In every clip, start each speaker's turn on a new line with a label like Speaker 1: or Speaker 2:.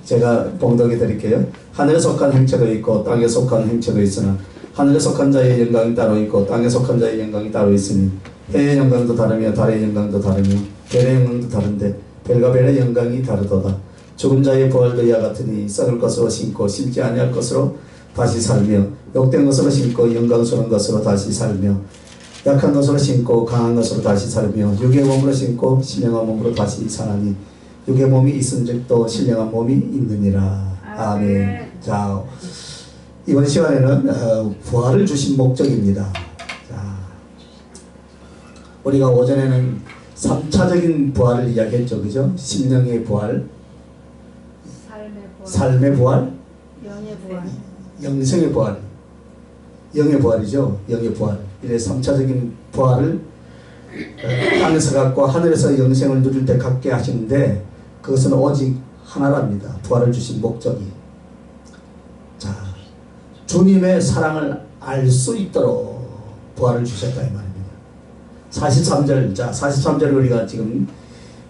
Speaker 1: 제가 봉독해 드릴게요. 하늘에 속한 행체도 있고 땅에 속한 행체도 있으나 하늘에 속한 자의 영광이 따로 있고 땅에 속한 자의 영광이 따로 있으니 해의 영광도 다르며 달의 영광도 다르며 별의 영광도 다른데 별과 별의 영광이 다르도다. 죽은 자의 부활도 이와 같으니 썩을 것으로 심고 심지 아니할 것으로 다시 살며 욕된 것으로 심고 영광스러운 것으로 다시 살며 약한 것으로 심고 강한 것으로 다시 살며 육의 몸으로 심고 신령한 몸으로 다시 사나니 육의 몸이 있은즉 또 신령한 몸이 있느니라. 아멘. 자, 이번 시간에는 부활을 주신 목적입니다. 자, 우리가 오전에는 3차적인 부활을 이야기했죠. 그죠? 심령의 부활, 삶의 부활,
Speaker 2: 영의 부활,
Speaker 1: 영생의 부활, 영의 부활이죠. 영의 부활. 이래 3차적인 부활을 땅에서 갖고 하늘에서 영생을 누릴 때 갖게 하시는데 그것은 오직 하나랍니다. 부활을 주신 목적이. 자, 주님의 사랑을 알 수 있도록 부활을 주셨다 이 말입니다. 43절, 자 43절 우리가 지금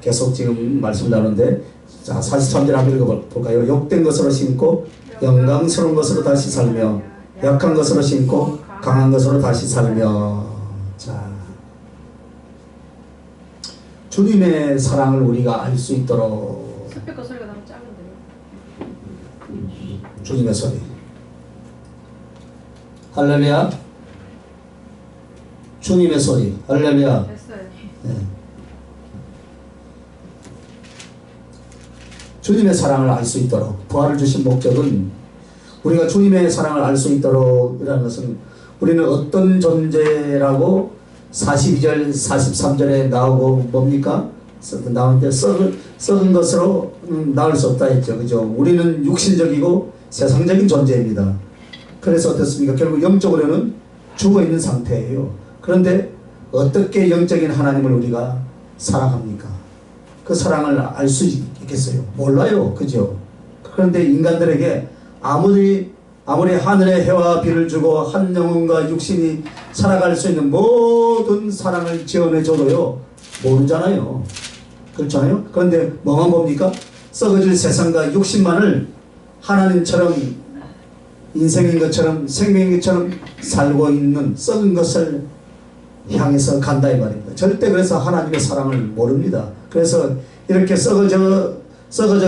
Speaker 1: 계속 지금 말씀 나누는데, 자 43절 한번 읽어볼까요? 욕된 것으로 심고 영광스러운 것으로 다시 살며 약한 것으로 심고 강한 것으로 다시 살며. 자, 주님의 사랑을 우리가 알 수 있도록.
Speaker 2: 스피커 소리가 너무 작은데요?
Speaker 1: 주님의 소리. 할렐루야. 주님의 소리. 할렐루야.
Speaker 2: 됐어요.
Speaker 1: 네. 주님의 사랑을 알 수 있도록 부활을 주신 목적은, 우리가 주님의 사랑을 알 수 있도록 이라는 것은 우리는 어떤 존재라고 42절 43절에 나오고 뭡니까? 나오는데 썩은 것으로 나올 수 없다 했죠. 그죠? 우리는 육신적이고 세상적인 존재입니다. 그래서 어떻습니까? 결국 영적으로는 죽어 있는 상태예요. 그런데 어떻게 영적인 하나님을 우리가 사랑합니까? 그 사랑을 알 수 있겠어요? 몰라요. 그죠? 그런데 인간들에게 아무리 하늘의 해와 비를 주고 한 영혼과 육신이 살아갈 수 있는 모든 사랑을 지원해줘도요, 모르잖아요. 그렇잖아요? 그런데 뭐만 봅니까? 썩어질 세상과 육신만을 하나님처럼, 인생인 것처럼 생명인 것처럼 살고 있는 썩은 것을 향해서 간다 이 말입니다. 절대 그래서 하나님의 사랑을 모릅니다. 그래서 이렇게 썩어져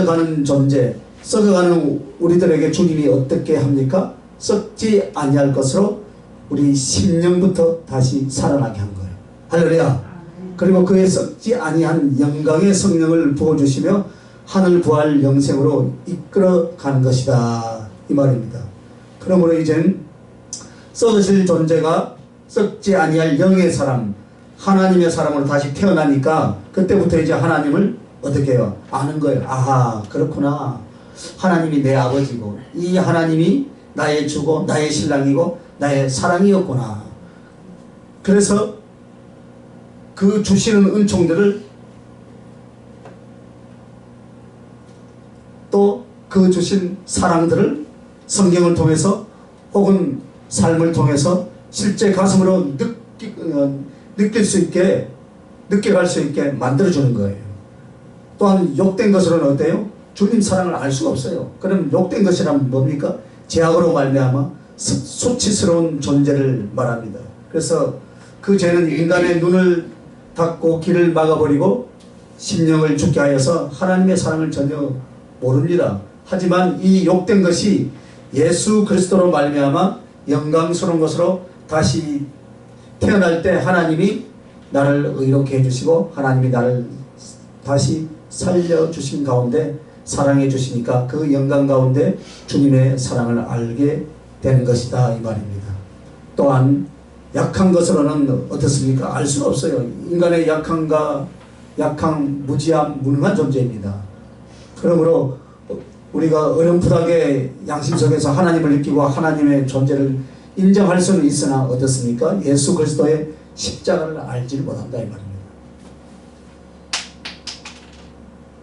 Speaker 1: 가는 존재, 썩어가는 우리들에게 주님이 어떻게 합니까? 썩지 아니할 것으로 우리 심령부터 다시 살아나게 한 거예요. 할렐루야. 그리고 그의 썩지 아니한 영광의 성령을 부어주시며 하늘 부활 영생으로 이끌어 가는 것이다 이 말입니다. 그러므로 이젠 썩으실 존재가 썩지 아니할 영의 사람, 하나님의 사람으로 다시 태어나니까 그때부터 이제 하나님을 어떻게 해요? 아는 거예요. 아하, 그렇구나. 하나님이 내 아버지고 이 하나님이 나의 주고 나의 신랑이고 나의 사랑이었구나. 그래서 그 주시는 은총들을 또 그 주신 사랑들을 성경을 통해서 혹은 삶을 통해서 실제 가슴으로 느낄 수 있게, 느껴갈 수 있게 만들어주는 거예요. 또한 욕된 것으로는 어때요? 주님 사랑을 알 수가 없어요. 그럼 욕된 것이란 뭡니까? 죄악으로 말미암아 수치스러운 존재를 말합니다. 그래서 그 죄는 인간의 눈을 닫고 길을 막아버리고 심령을 죽게 하여서 하나님의 사랑을 전혀 모릅니다. 하지만 이 욕된 것이 예수 그리스도로 말미암아 영광스러운 것으로 다시 태어날 때 하나님이 나를 의롭게 해주시고 하나님이 나를 다시 살려주신 가운데 사랑해 주시니까 그 영광 가운데 주님의 사랑을 알게 되는 것이다 이 말입니다. 또한 약한 것으로는 어떻습니까? 알 수가 없어요. 인간의 약한 무지한 무능한 존재입니다. 그러므로 우리가 어렴풋하게 양심 속에서 하나님을 느끼고 하나님의 존재를 인정할 수는 있으나 어떻습니까? 예수 그리스도의 십자가를 알지 못한다 이 말입니다.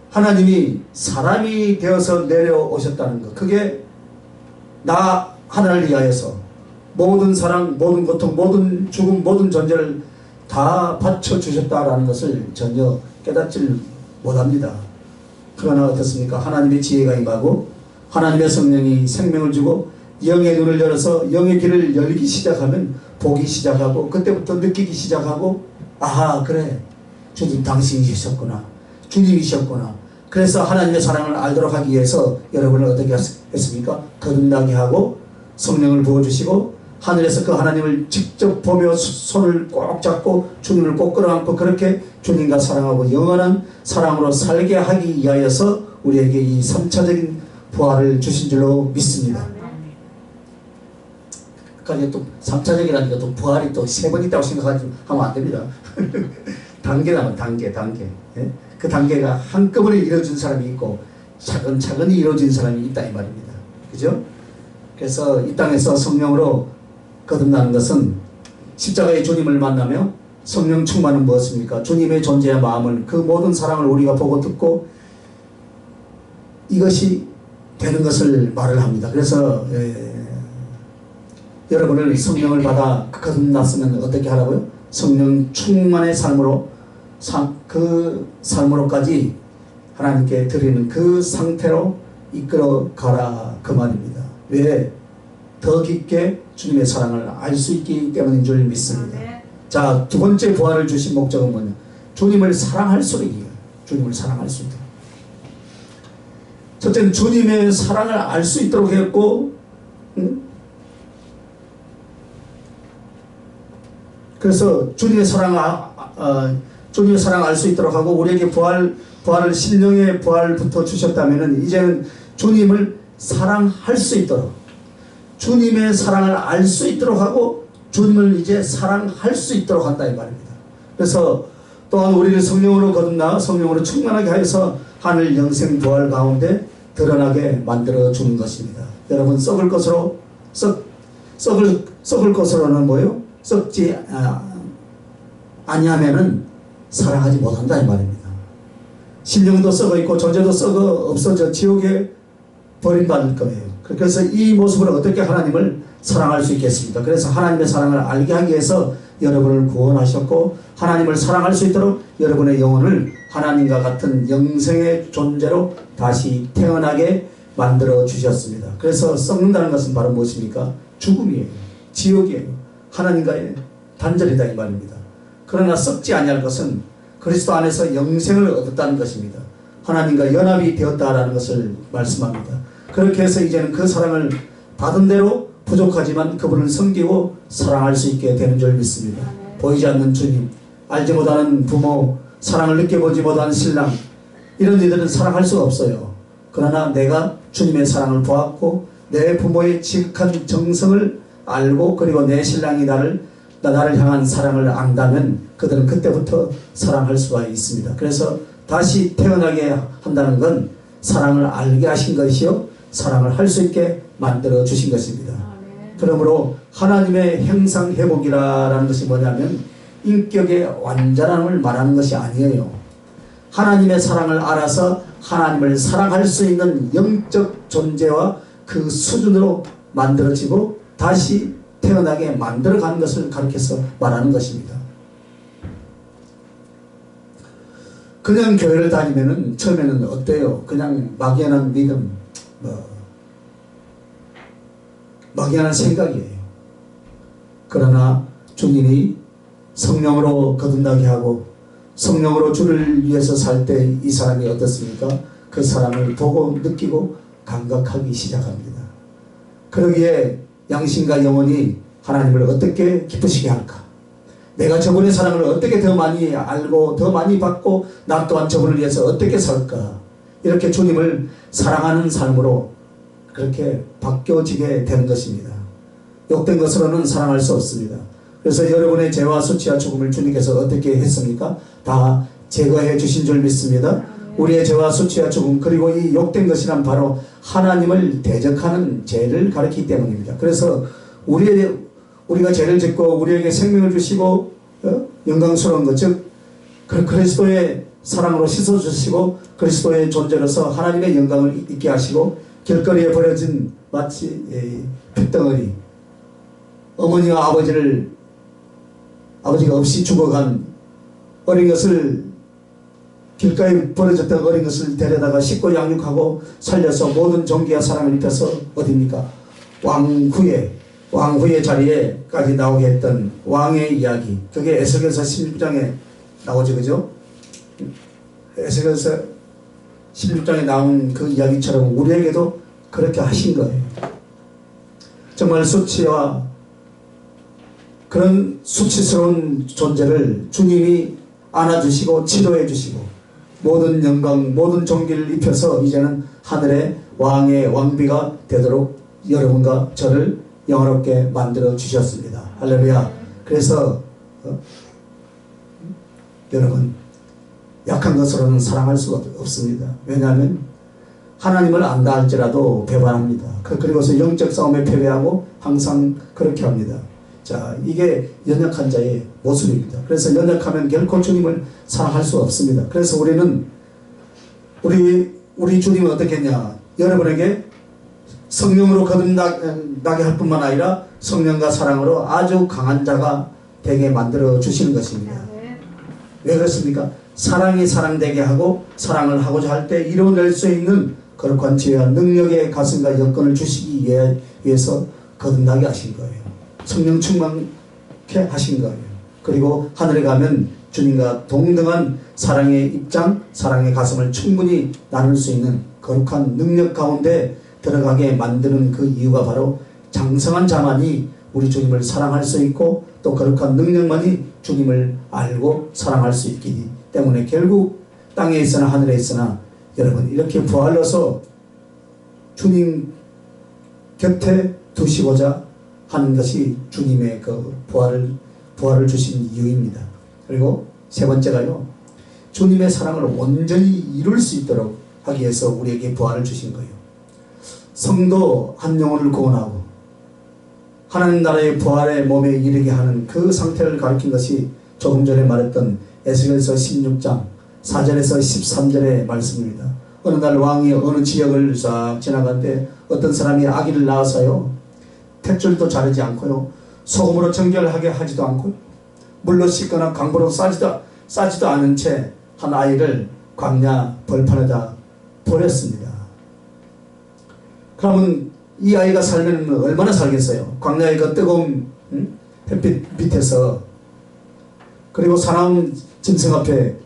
Speaker 1: 하나님이 사람이 되어서 내려오셨다는 것, 그게 나 하나를 위하여서 모든 사랑, 모든 고통, 모든 죽음, 모든 존재를 다 바쳐주셨다라는 것을 전혀 깨닫지 못합니다. 그러나 어떻습니까? 하나님의 지혜가 임하고 하나님의 성령이 생명을 주고 영의 눈을 열어서 영의 길을 열기 시작하면 보기 시작하고 그때부터 느끼기 시작하고 아하 그래 주님 당신이셨구나 주님이셨구나. 그래서 하나님의 사랑을 알도록 하기 위해서 여러분을 어떻게 했습니까? 거듭나게 하고 성령을 부어주시고 하늘에서 그 하나님을 직접 보며 손을 꼭 잡고 주님을 꼭 끌어안고 그렇게 주님과 사랑하고 영원한 사랑으로 살게 하기 위하여서 우리에게 이 3차적인 부활을 주신 줄로 믿습니다. 그러니까 또 3차적이라니까 또 부활이 또 3번 있다고 생각하면 안 됩니다. 단계라면 단계. 예? 그 단계가 한꺼번에 이루어진 사람이 있고 차근차근히 이루어진 사람이 있다 이 말입니다. 그죠? 그래서 이 땅에서 성령으로 거듭나는 것은 십자가의 주님을 만나며 성령 충만은 무엇입니까? 주님의 존재와 마음을 그 모든 사랑을 우리가 보고 듣고 이것이 되는 것을 말을 합니다. 그래서 여러분을 성령을 받아 거듭났으면 어떻게 하라고요? 성령 충만의 삶으로 그 삶으로까지 하나님께 드리는 그 상태로 이끌어 가라 그 말입니다. 왜? 더 깊게 주님의 사랑을 알 수 있기 때문인 줄 믿습니다. 자, 두 번째 부활을 주신 목적은 뭐냐? 주님을 사랑할 수 있게. 주님을 사랑할 수 있도록. 첫째는 주님의 사랑을 알 수 있도록 했고, 그래서 주님의 사랑을 알 수 있도록 하고 우리에게 부활을 신령의 부활부터 주셨다면은 이제는 주님을 사랑할 수 있도록 주님의 사랑을 알 수 있도록 하고 주님을 이제 사랑할 수 있도록 한다 이 말입니다. 그래서 또한 우리를 성령으로 거듭나 성령으로 충만하게 하여서 하늘 영생 부활 가운데 드러나게 만들어 주는 것입니다. 여러분 썩을 것으로는 뭐요? 썩지 아니하면은 사랑하지 못한다 이 말입니다. 신령도 썩어 있고 존재도 썩어 없어져 지옥에 버림받을 거예요. 그래서 이 모습으로 어떻게 하나님을 사랑할 수 있겠습니까? 그래서 하나님의 사랑을 알게 하기 위해서 여러분을 구원하셨고 하나님을 사랑할 수 있도록 여러분의 영혼을 하나님과 같은 영생의 존재로 다시 태어나게 만들어 주셨습니다. 그래서 썩는다는 것은 바로 무엇입니까? 죽음이에요. 지옥이에요. 하나님과의 단절이다 이 말입니다. 그러나 썩지 아니할 것은 그리스도 안에서 영생을 얻었다는 것입니다. 하나님과 연합이 되었다라는 것을 말씀합니다. 그렇게 해서 이제는 그 사랑을 받은 대로 부족하지만 그분을 섬기고 사랑할 수 있게 되는 줄 믿습니다. 보이지 않는 주님, 알지 못하는 부모, 사랑을 느껴보지 못한 신랑, 이런 이들은 사랑할 수가 없어요. 그러나 내가 주님의 사랑을 보았고 내 부모의 지극한 정성을 알고 그리고 내 신랑이 나를 향한 사랑을 안다면 그들은 그때부터 사랑할 수가 있습니다. 그래서 다시 태어나게 한다는 건 사랑을 알게 하신 것이요 사랑을 할 수 있게 만들어 주신 것입니다. 그러므로 하나님의 형상 회복이라는 것이 뭐냐면 인격의 완전함을 말하는 것이 아니에요. 하나님의 사랑을 알아서 하나님을 사랑할 수 있는 영적 존재와 그 수준으로 만들어지고 다시 태어나게 만들어가는 것을 가르쳐서 말하는 것입니다. 그냥 교회를 다니면은 처음에는 어때요? 그냥 막연한 믿음, 막연한 생각이에요. 그러나 주님이 성령으로 거듭나게 하고 성령으로 주를 위해서 살 때 이 사람이 어떻습니까? 그 사람을 보고 느끼고 감각하기 시작합니다. 그러기에 양심과 영혼이 하나님을 어떻게 기쁘시게 할까? 내가 저분의 사랑을 어떻게 더 많이 알고 더 많이 받고 나 또한 저분을 위해서 어떻게 살까? 이렇게 주님을 사랑하는 삶으로 그렇게 바뀌어지게 되는 것입니다. 욕된 것으로는 사랑할 수 없습니다. 그래서 여러분의 죄와 수치와 죽음을 주님께서 어떻게 했습니까? 다 제거해 주신 줄 믿습니다. 우리의 죄와 수치와 죽음 그리고 이 욕된 것이란 바로 하나님을 대적하는 죄를 가리키기 때문입니다. 그래서 우리가 죄를 짓고 우리에게 생명을 주시고 영광스러운 것 즉 그리스도의 사랑으로 씻어주시고 그리스도의 존재로서 하나님의 영광을 있게 하시고 길거리에 버려진 마치 핏덩어리 어머니와 아버지가 없이 죽어간 어린 것을 길가에 버려졌던 어린 것을 데려다가 씻고 양육하고 살려서 모든 존귀와 사랑을 입혀서 어딥니까? 왕후의 자리에까지 나오게 했던 왕의 이야기. 그게 에스겔서 16장에 나오죠. 그죠? 에스겔서 16장에 나온 그 이야기처럼 우리에게도 그렇게 하신 거예요. 정말 수치와 그런 수치스러운 존재를 주님이 안아주시고 치료해 주시고 모든 영광 모든 존귀를 입혀서 이제는 하늘의 왕의 왕비가 되도록 여러분과 저를 영화롭게 만들어 주셨습니다. 할렐루야. 그래서 여러분 약한 것으로는 사랑할 수가 없습니다. 왜냐하면 하나님을 안다 할지라도 배반합니다. 그리고서 영적 싸움에 패배하고 항상 그렇게 합니다. 자, 이게 연약한 자의 모습입니다. 그래서 연약하면 결코 주님을 사랑할 수 없습니다. 그래서 우리는 우리 주님은 어떻게 했냐? 여러분에게 성령으로 거듭나게 할 뿐만 아니라 성령과 사랑으로 아주 강한 자가 되게 만들어 주시는 것입니다. 왜 그렇습니까? 사랑이 사랑되게 하고 사랑을 하고자 할 때 이뤄낼 수 있는 거룩한 지혜와 능력의 가슴과 여건을 주시기 위해서 거듭나게 하신 거예요. 성령 충만케 하신 거예요. 그리고 하늘에 가면 주님과 동등한 사랑의 입장, 사랑의 가슴을 충분히 나눌 수 있는 거룩한 능력 가운데 들어가게 만드는 그 이유가 바로 장성한 자만이 우리 주님을 사랑할 수 있고 또 거룩한 능력만이 주님을 알고 사랑할 수 있기 때문에 결국 땅에 있으나 하늘에 있으나 여러분 이렇게 부활로서 주님 곁에 두시고자 하는 것이 주님의 그 부활을 주신 이유입니다. 그리고 세 번째가요, 주님의 사랑을 온전히 이룰 수 있도록 하기 위해서 우리에게 부활을 주신 거예요. 성도 한 영혼을 구원하고 하나님 나라의 부활의 몸에 이르게 하는 그 상태를 가리킨 것이 조금 전에 말했던 에스겔서 16장 4절에서 13절의 말씀입니다. 어느 날 왕이 어느 지역을 싹 지나가는데 어떤 사람이 아기를 낳아서요, 탯줄도 자르지 않고요, 소금으로 정결하게 하지도 않고 물로 씻거나 강보로 싸지도 않은 채 한 아이를 광야 벌판에다 버렸습니다. 그러면 이 아이가 살면 얼마나 살겠어요? 광야의 그 뜨거운 햇빛 밑에서, 그리고 사나운 짐승 앞에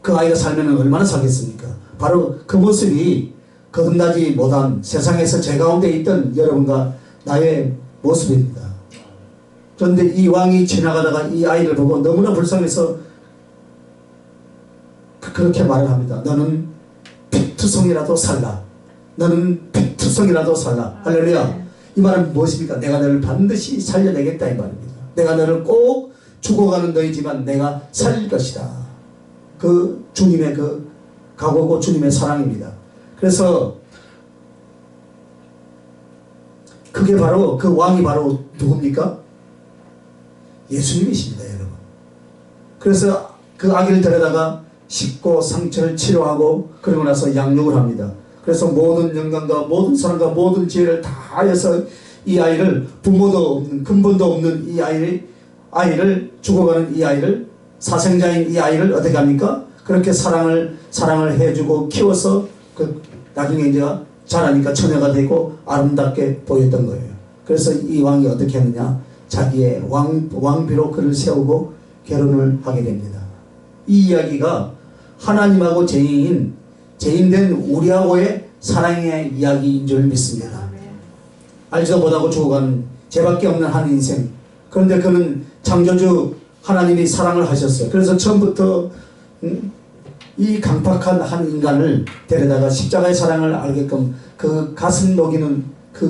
Speaker 1: 그 아이가 살면 얼마나 살겠습니까? 바로 그 모습이 거듭나지 못한 세상에서 제 가운데 있던 여러분과 나의 모습입니다. 그런데 이 왕이 지나가다가 이 아이를 보고 너무나 불쌍해서 그렇게 말을 합니다. 너는 피투성이라도 살라. 너는 피투성이라도 살라. 할렐루야. 이 말은 무엇입니까? 내가 너를 반드시 살려내겠다 이 말입니다. 내가 너를 꼭 죽어가는 너이지만 내가 살릴 것이다. 그 주님의 그 각오고 주님의 사랑입니다. 그래서 그게 바로 그 왕이 바로 누굽니까? 예수님이십니다, 여러분. 그래서 그 아기를 데려다가 씻고 상처를 치료하고 그러고 나서 양육을 합니다. 그래서 모든 영광과 모든 사랑과 모든 지혜를 다해서 이 아이를, 부모도 없는 근본도 없는 이 아이를 죽어가는 이 아이를, 사생자인 이 아이를 어떻게 합니까? 그렇게 사랑을 해주고 키워서 나중에 이제 자라니까 처녀가 되고 아름답게 보였던 거예요. 그래서 이 왕이 어떻게 했느냐? 자기의 왕비로 그를 세우고 결혼을 하게 됩니다. 이 이야기가 하나님하고 죄인된 우리하고의 사랑의 이야기인 줄 믿습니다. 알지도 못하고 죽어가는 죄밖에 없는 한 인생. 그런데 그는 창조주 하나님이 사랑을 하셨어요. 그래서 처음부터 이 강팍한 한 인간을 데려다가 십자가의 사랑을 알게끔 그 가슴 녹이는 그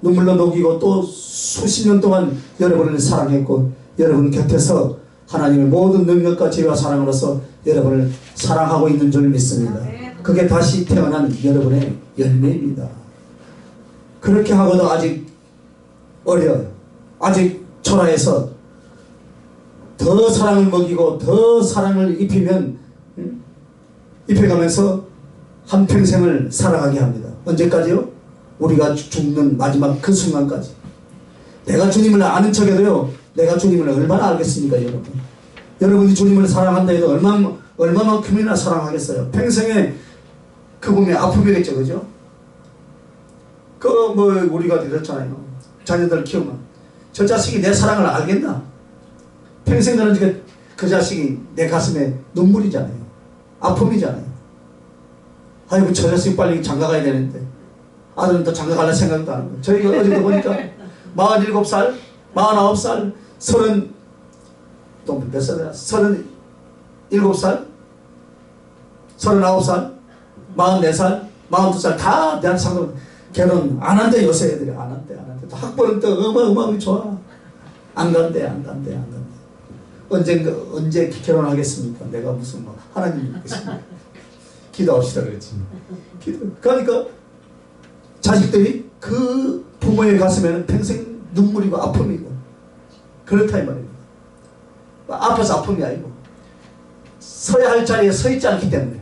Speaker 1: 눈물로 녹이고 또 수십 년 동안 여러분을 사랑했고 여러분 곁에서 하나님의 모든 능력과 지혜와 사랑으로서 여러분을 사랑하고 있는 줄 믿습니다. 그게 다시 태어난 여러분의 열매입니다. 그렇게 하고도 아직 어려요. 아직 초라해서 더 사랑을 먹이고 더 사랑을 입혀가면서 한평생을 살아가게 합니다. 언제까지요? 우리가 죽는 마지막 그 순간까지. 내가 주님을 아는 척해도요, 내가 주님을 얼마나 알겠습니까, 여러분? 여러분이 주님을 사랑한다 해도 얼마만큼이나 사랑하겠어요? 평생에 그 보면 아픔이겠죠, 그죠? 뭐 우리가 그렇잖아요. 자녀들 키우면 저 자식이 내 사랑을 알겠나? 평생 가는 그 자식이 내 가슴에 눈물이잖아요. 아픔이잖아요. 아이고 저 자식 빨리 장가 가야 되는데 아들은 또 장가 갈라 생각도 안 하고. 저희가 어제도 보니까 47살, 49살, 30, 또 몇 살이야? 37살, 39살, 44살, 42살 다 대한 상관 결혼 안 한대. 요새 애들이 안 한대. 또 학벌은 또 어마어마하게 좋아. 안 간대. 언제 결혼하겠습니까? 내가 무슨 뭐 하나님 믿겠습니까? 기도합시다 그랬지. 그러니까 자식들이 그 부모의 가슴에는 평생 눈물이고 아픔이고 그렇다 이 말이에요. 아파서 아픔이 아니고 서야 할 자리에 서 있지 않기 때문에,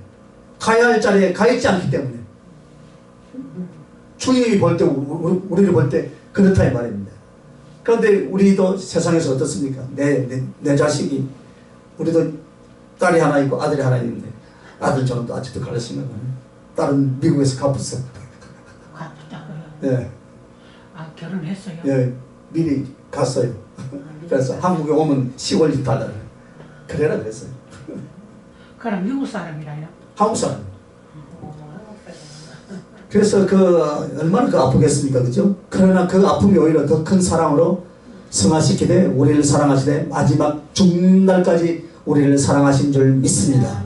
Speaker 1: 가야 할 자리에 가 있지 않기 때문에, 주님이 볼 때, 우리를 볼 때 그렇다 이 말입니다. 그런데 우리도 세상에서 어떻습니까? 내 자식이, 우리도 딸이 하나 있고 아들이 하나 있는데, 아들 저는 또 아직도 갈라 생각하네. 딸은 미국에서 갚았어요.
Speaker 3: 갚았다고요?
Speaker 1: 예.
Speaker 3: 아, 결혼했어요?
Speaker 1: 예, 미리 갔어요. 그래서 한국에 오면 10월 달라요. 그래라 그랬어요.
Speaker 3: 그럼 미국 사람이라요?
Speaker 1: 한국 사람. 그래서 얼마나 아프겠습니까, 그죠? 그러나 그 아픔이 오히려 더 큰 사랑으로 승화시키되 우리를 사랑하시되 마지막 죽는 날까지 우리를 사랑하신 줄 믿습니다.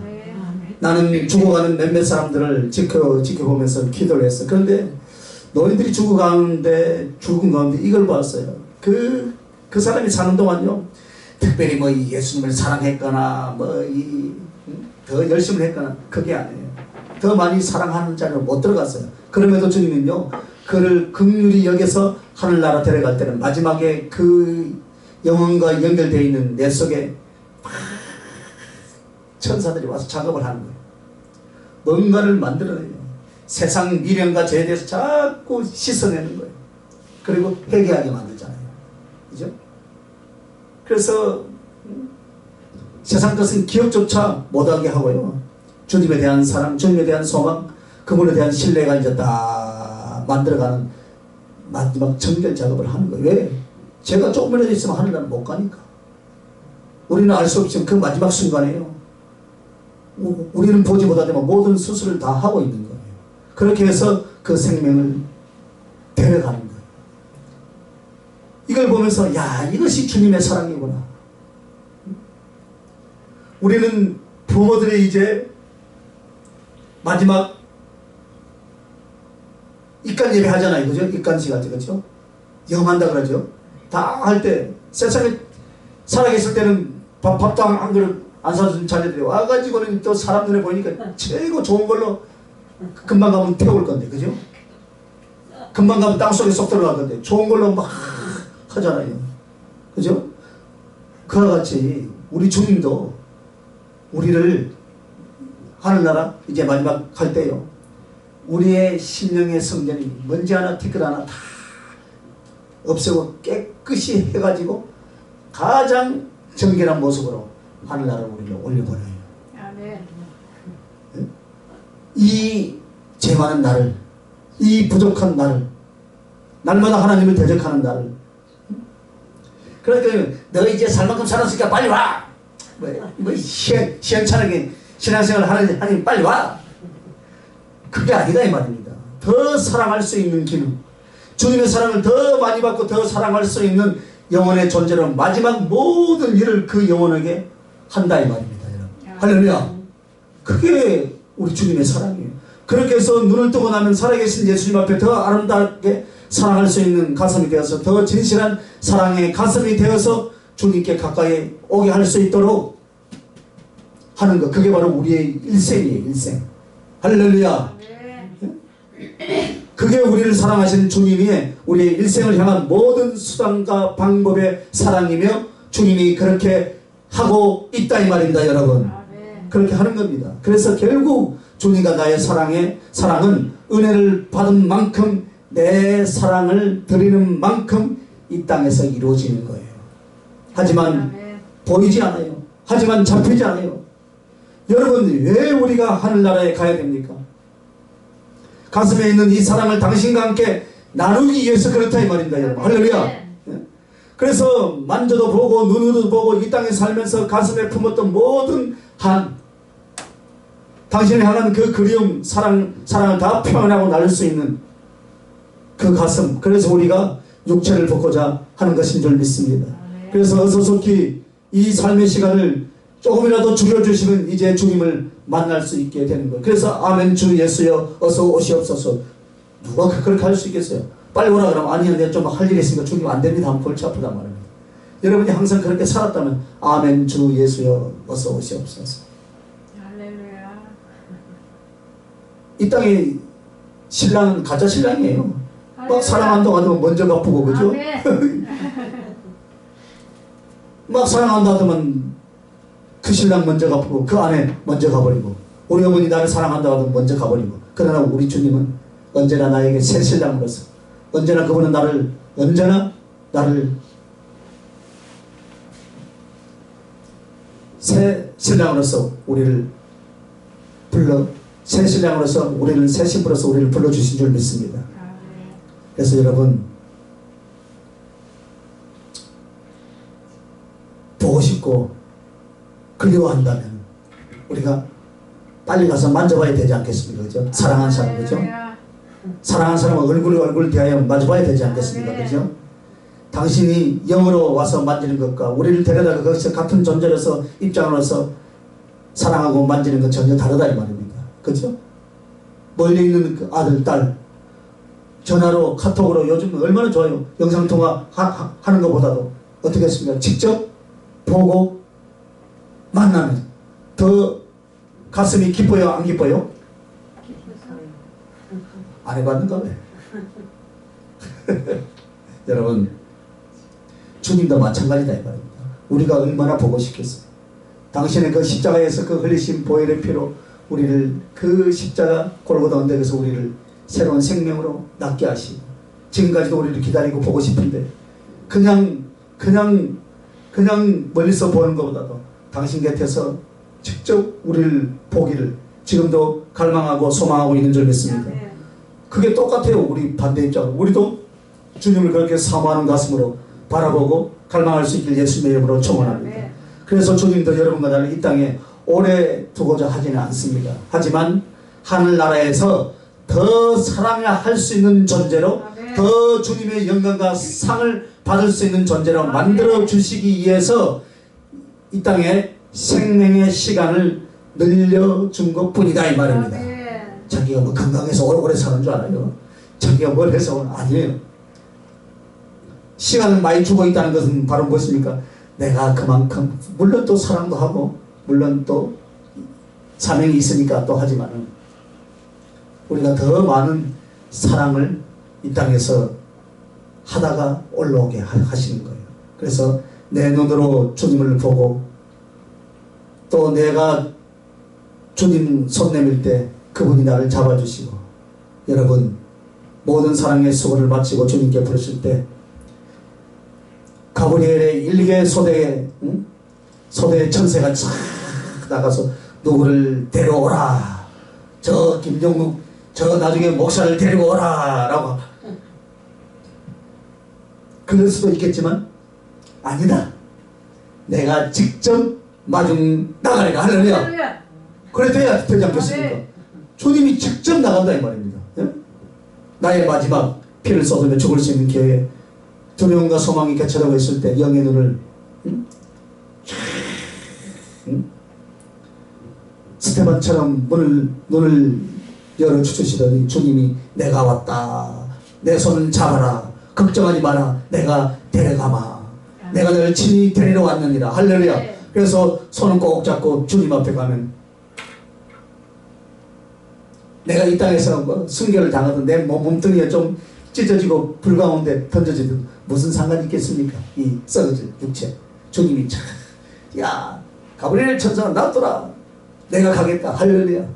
Speaker 1: 나는 죽어가는 몇몇 사람들을 지켜보면서 기도를 했어. 그런데 너희들이 죽은 가운데 이걸 봤어요. 그 사람이 사는 동안요, 특별히 뭐 예수님을 사랑했거나 더 열심히 했거나 그게 아니에요. 더 많이 사랑하는 자리로 못 들어갔어요. 그럼에도 주님은요, 그를 긍휼히 여겨서 하늘나라 데려갈 때는 마지막에 그 영혼과 연결되어 있는 내 속에 천사들이 와서 작업을 하는 거예요. 뭔가를 만들어내요. 세상 미련과 죄에 대해서 자꾸 씻어내는 거예요. 그리고 회개하게 만들잖아요. 그죠? 그래서 세상 것은 기억조차 못하게 하고요. 주님에 대한 사랑, 주님에 대한 소망, 그분에 대한 신뢰가 이제 다 만들어가는 마지막 정결 작업을 하는 거예요. 왜? 제가 조금이라도 있으면 하늘나라 못 가니까. 우리는 알 수 없지만 그 마지막 순간에요, 우리는 보지 못하지만 모든 수술을 다 하고 있는 거예요. 그렇게 해서 그 생명을 데려가는 거예요. 이걸 보면서 야, 이것이 주님의 사랑이구나. 우리는 부모들이 이제 마지막 입간 예배 하잖아요. 그죠? 입간식 하죠. 그죠? 영한다 그러죠. 다 할 때, 세상에 살아계실 때는 밥도 한 그릇 안 사준 자녀들이 와가지고는 또 사람 눈에 보니까 최고 좋은 걸로 금방 가면 태울 건데, 그죠? 금방 가면 땅속에 쏙 들어갈 건데, 좋은 걸로 막 하잖아요. 그죠? 그와 같이 우리 주님도 우리를 하늘나라 이제 마지막 갈 때요, 우리의 심령의 성전이 먼지 하나 티끌 하나 다 없애고 깨끗이 해가지고 가장 정결한 모습으로 하늘나라로 우리를 올려보내요.
Speaker 2: 아멘.
Speaker 1: 이 죄 많은 나를, 이 부족한 나를, 날마다 하나님을 대적하는 나를, 그러니까 너 이제 살 만큼 살았으니까 빨리 와. 시원찮게 신앙생활 하나님 빨리 와. 그게 아니다 이 말입니다. 더 사랑할 수 있는 기능, 주님의 사랑을 더 많이 받고 더 사랑할 수 있는 영혼의 존재로 마지막 모든 일을 그 영혼에게 한다 이 말입니다. 여러분. 할렐루야. 그게 우리 주님의 사랑이에요. 그렇게 해서 눈을 뜨고 나면 살아계신 예수님 앞에 더 아름답게 사랑할 수 있는 가슴이 되어서, 더 진실한 사랑의 가슴이 되어서 주님께 가까이 오게 할 수 있도록 하는 것, 그게 바로 우리의 일생이에요. 일생. 할렐루야. 그게 우리를 사랑하시는 주님이 우리의 일생을 향한 모든 수단과 방법의 사랑이며, 주님이 그렇게 하고 있다 이 말입니다. 여러분, 그렇게 하는 겁니다. 그래서 결국 주님과 나의 사랑은 은혜를 받은 만큼, 내 사랑을 드리는 만큼 이 땅에서 이루어지는 거예요. 하지만 보이지 않아요. 하지만 잡히지 않아요. 여러분, 왜 우리가 하늘나라에 가야 됩니까? 가슴에 있는 이 사랑을 당신과 함께 나누기 위해서 그렇다 이 말입니다. 여러분. 할렐루야. 예? 그래서 만져도 보고 눈으로도 보고 이 땅에 살면서 가슴에 품었던 모든 한 당신을 향한 그 그리움, 사랑을 다 표현하고 나눌 수 있는 그 가슴, 그래서 우리가 육체를 벗고자 하는 것인 줄 믿습니다. 그래서 어서속히 이 삶의 시간을 조금이라도 줄여주시면 이제 주님을 만날 수 있게 되는 거예요. 그래서 아멘 주 예수여 어서 오시옵소서. 누가 그렇게 할 수 있겠어요? 빨리 오라 그러면 아니야 내가 좀 할 일이 있으니까 주님 안 됩니다 하면 골치 아프단 말입니다. 여러분이 항상 그렇게 살았다면 아멘 주 예수여 어서 오시옵소서.
Speaker 2: 할렐루야.
Speaker 1: 이 땅에 신랑은 가짜 신랑이에요. 막 사랑한다고 하면 먼저 갚고 그죠?
Speaker 2: 아멘.
Speaker 1: 막 사랑한다 하면 그 신랑 먼저 갚고 그 아내 먼저 가버리고 우리 어머니 나를 사랑한다고 하면 먼저 가버리고 그러나 우리 주님은 언제나 나에게 새 신랑으로서 언제나 그분은 언제나 나를 새 신랑으로서 우리를 새 신랑으로서 우리를 새 신부로서 우리를 불러주신 줄 믿습니다. 그래서 여러분 보고 싶고 그리워한다면 우리가 빨리 가서 만져봐야 되지 않겠습니까? 그죠? 사랑한 사람, 그죠? 사랑한 사람은 얼굴 대하여 마주봐야 되지 않겠습니까? 그죠? 당신이 영으로 와서 만지는 것과 우리를 데려다가 거기서 같은 존재로서 입장으로서 사랑하고 만지는 건 전혀 다르다 이 말입니다. 그죠? 멀리 있는 그 아들, 딸 전화로 카톡으로 요즘 얼마나 좋아요. 영상통화 하는 것보다도 어떻게 했습니까? 직접 보고 만나면 더 가슴이 기뻐요? 안 기뻐요? 안 해봤는가 왜? 여러분 주님도 마찬가지다 이 말입니다. 우리가 얼마나 보고 싶겠어요. 당신의 그 십자가에서 그 흘리신 보혈의 피로 우리를 그 십자가 골고다 언덕에서 우리를 새로운 생명으로 낫게 하시고 지금까지도 우리를 기다리고 보고 싶은데 그냥 멀리서 보는 것보다도 당신 곁에서 직접 우리를 보기를 지금도 갈망하고 소망하고 있는 줄 믿습니다. 그게 똑같아요. 우리 반대 입장. 우리도 주님을 그렇게 사모하는 가슴으로 바라보고 갈망할 수 있길 예수님의 이름으로 축원합니다. 그래서 주님도 여러분과 나를 이 땅에 오래 두고자 하지는 않습니다. 하지만 하늘나라에서 더 사랑할 수 있는 존재로 더 주님의 영광과 상을 받을 수 있는 존재로 만들어 주시기 위해서 이 땅에 생명의 시간을 늘려준 것 뿐이다 이 말입니다. 자기가 뭐 건강해서 오래 사는 줄 알아요? 자기가 뭘 해서 아니에요. 시간을 많이 주고 있다는 것은 바로 무엇입니까? 내가 그만큼 물론 또 사랑도 하고 물론 또 사명이 있으니까 또 하지만은 우리가 더 많은 사랑을 이 땅에서 하다가 올라오게 하시는 거예요. 그래서 내 눈으로 주님을 보고 또 내가 주님 손 내밀 때 그분이 나를 잡아주시고 여러분 모든 사랑의 수고를 마치고 주님께 부르실 때 가브리엘의 일개 소대의 천사가 쫙 나가서 누구를 데려오라 저 김종국 저 나중에 목사를 데리고 오라 라고 그럴 수도 있겠지만 아니다 내가 직접 마중 나가리라 할렐루야 그래 돼야 되지 않겠습니까? 주님이 직접 나간다 이 말입니다. 예? 나의 마지막 피를 쏟으며 죽을 수 있는 기회에 두려움과 소망이 겹쳐지고 있을 때 영의 눈을 스테반처럼 눈을 열어주시더니 주님이 내가 왔다 내 손을 잡아라 걱정하지 마라 내가 데려가마 내가 너를 친히 데리러 왔느니라 할렐루야. 그래서 손을 꼭 잡고 주님 앞에 가면 내가 이 땅에서 뭐 순교를 당하든 내 몸뚱이가 좀 찢어지고 불 가운데 던져지든 무슨 상관이 있겠습니까? 이 썩어질 육체. 주님이 참, 야 가브리엘 천사가 놔둬라. 내가 가겠다. 할렐루야.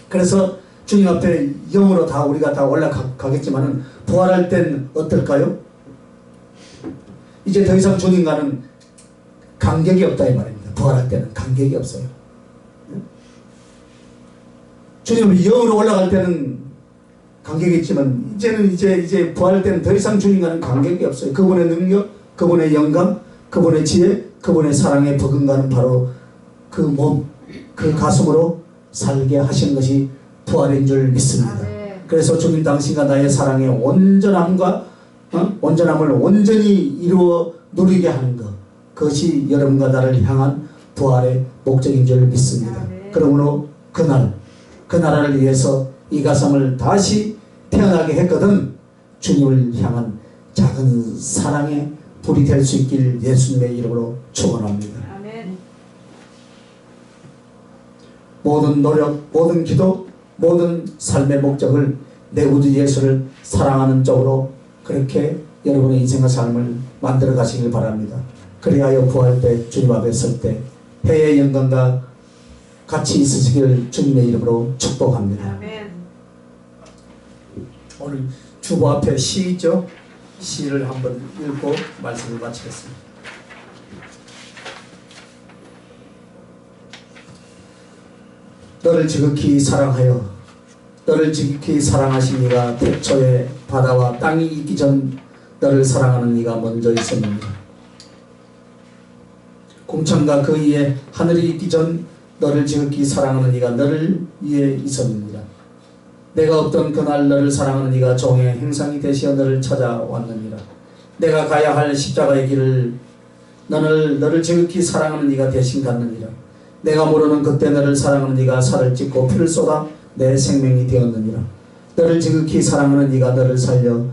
Speaker 1: 그래서 주님 앞에 영으로 다 우리가 다 올라가겠지만은 부활할 땐 어떨까요? 이제 더 이상 주님과는 간격이 없다 이 말입니다. 부활할 때는 간격이 없어요. 주님은 영으로 올라갈 때는 간격이 있지만 이제는 이제 부활할 때는 더 이상 주님과는 간격이 없어요. 그분의 능력, 그분의 영광, 그분의 지혜, 그분의 사랑에 버금가는 바로 그 몸, 그 가슴으로 살게 하시는 것이 부활인 줄 믿습니다. 그래서 주님 당신과 나의 사랑의 온전함과 온전함을 온전히 이루어 누리게 하는 것, 그것이 여러분과 나를 향한 부활의 목적인 줄 믿습니다. 그러므로 그 나라를 위해서 이 가슴을 다시 태어나게 했거든 주님을 향한 작은 사랑의 불이 될 수 있길 예수님의 이름으로 축원합니다. 모든 노력, 모든 기도, 모든 삶의 목적을 내 구주 예수를 사랑하는 쪽으로 그렇게 여러분의 인생과 삶을 만들어 가시길 바랍니다. 그리하여 부활 때 주님 앞에 설 때 해의 영광과 같이 있으시기를 주님의 이름으로 축복합니다.
Speaker 2: 아멘.
Speaker 1: 오늘 주보 앞에 시 있죠? 시를 한번 읽고 말씀을 마치겠습니다. 너를 지극히 사랑하여 너를 지극히 하신 이가 태초에 바다와 땅이 있기 전 너를 사랑하는 이가 먼저 있었느니라. 공창과 그 위에 하늘이 있기 전 너를 지극히 사랑하는 이가 너를 위에 있었느니라. 내가 없던 그날 너를 사랑하는 이가 종의 행상이 되시어 너를 찾아왔느니라. 내가 가야 할 십자가의 길을 너를 지극히 사랑하는 이가 대신 갔느니라. 내가 모르는 그때 너를 사랑하는 이가 살을 찢고 피를 쏟아 내 생명이 되었느니라. 너를 지극히 사랑하는 이가 너를 살려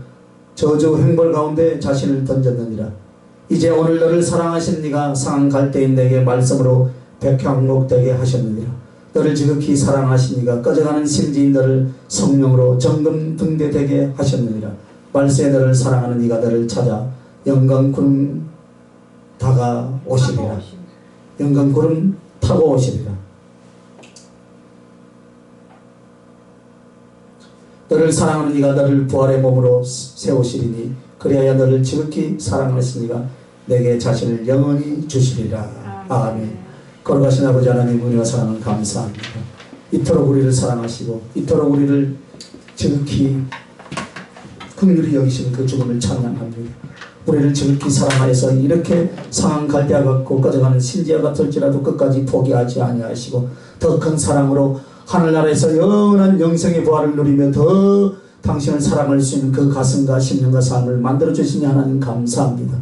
Speaker 1: 저주 행벌 가운데 자신을 던졌느니라. 이제 오늘 너를 사랑하신 이가 상한 갈대인 내게 말씀으로 백향목되게 하셨느니라. 너를 지극히 사랑하신 이가 꺼져가는 심지인 너를 성령으로 정금 등대되게 하셨느니라. 말세에 너를 사랑하는 이가 너를 찾아 영광구름 다가오시리라. 영광구름 타고 오시리라. 너를 사랑하는 이가 너를 부활의 몸으로 세우시리니 그리하여 너를 지극히 사랑하시니가 내게 자신을 영원히 주시리라. 아멘. 거룩하신 아버지 하나님 은혜와 사랑을 감사합니다. 이토록 우리를 사랑하시고 이토록 우리를 지극히 긍휼히 여기시는 그 죽음을 찬양합니다. 우리를 지극히 사랑하여서 이렇게 상한 갈대와 같고 꺼져가는 신지와 같을지라도 끝까지 포기하지 아니하시고 더 큰 사랑으로 하늘나라에서 영원한 영생의 부활을 누리며 더 당신을 사랑할 수 있는 그 가슴과 심령과 삶을 만들어주시니 하나님 감사합니다.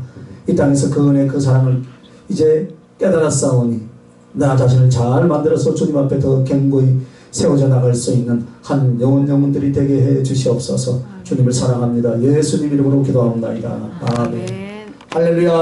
Speaker 1: 이 땅에서 그 은혜 그 사랑을 이제 깨달았사오니 나 자신을 잘 만들어서 주님 앞에 더 견고히 세워져 나갈 수 있는 한 영혼들이 되게 해 주시옵소서. 주님을 사랑합니다. 예수님 이름으로 기도합니다. 아멘. 할렐루야.